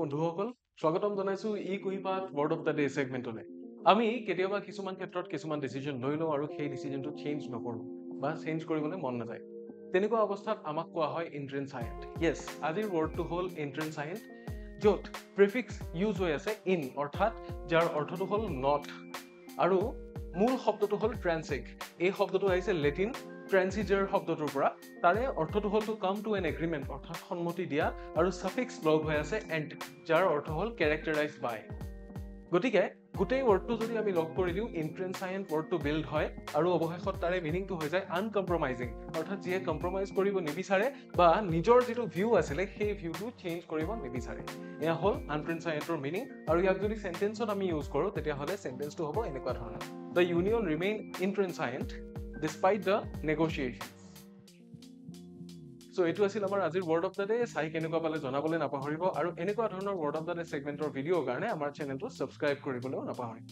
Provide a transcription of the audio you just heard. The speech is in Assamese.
বন্ধুসকল স্বাগতম জনাইছো ই কুহিপাত ৱৰ্ড অফ দা ডে সেগমেন্টলে আমি কেতিয়াবা কিছুমান ক্ষেত্ৰত কিছুমান ডিসিজন লৈ লওঁ আৰু সেই ডিসিজনটো চেঞ্জ নকৰো বা চেঞ্জ কৰিবলৈ মন নাযায় তেনেকুৱা অৱস্থাত আমাক কোৱা হয় ইন্ট্ৰেন্সায়েন্ট yes আজিৰ ৱৰ্ডটো হ'ল ইন্ট্ৰেন্সায়েন্ট য'ত প্ৰিফিক্স ইউজ হৈ আছে ইন অৰ্থাৎ যাৰ অৰ্থটো হ'ল নট আৰু মূল শব্দটো হ'ল ট্ৰান্সিক এই শব্দটো আহিছে লেটিন ট্ৰান্সিজাৰ শব্দটোৰ পৰা তাৰে অৰ্থটো হ'ল to come to N agreement অৰ্থাৎ সন্মতি দিয়া আৰু সাফিক্স লগ হৈ আছে এণ্ড যাৰ অৰ্থ হ'ল কেৰেক্টাৰাইজ বাই গতিকে গোটেই ৱৰ্ডটো যদি আমি লগ কৰি দিওঁ ইন্ট্ৰেন্সায়েন্ট ৱৰ্ডটো বিল্ড হয় আৰু অৱশেষত তাৰে মিনিংটো হৈ যায় আনকম্প্ৰমাইজিং অৰ্থাৎ যিয়ে কম্প্ৰমাইজ কৰিব নিবিচাৰে বা নিজৰ যিটো ভিউ আছিলে সেই ভিউটো চেঞ্জ কৰিব নিবিচাৰে এয়া হ'ল আনট্ৰেন্সায়েন্টৰ মিনিং আৰু ইয়াক যদি সেন্টেন্সত আমি ইউজ কৰোঁ তেতিয়াহ'লে সেন্টেন্সটো হ'ব এনেকুৱা ধৰণৰ the union remain intransigent despite the negotiations. So এটো আছিল আমাৰ আজিৰ ৱৰ্ড অফ দা ডে চাই কেনেকুৱা পালে জনাবলৈ নাপাহৰিব আৰু এনেকুৱা ধৰণৰ ৱৰ্ড অফ দা ডে সেগমেন্টৰ ভিডিঅ'ৰ কাৰণে আমাৰ চেনেলটো সাবস্ক্ৰাইব কৰিবলৈও নাপাহৰিব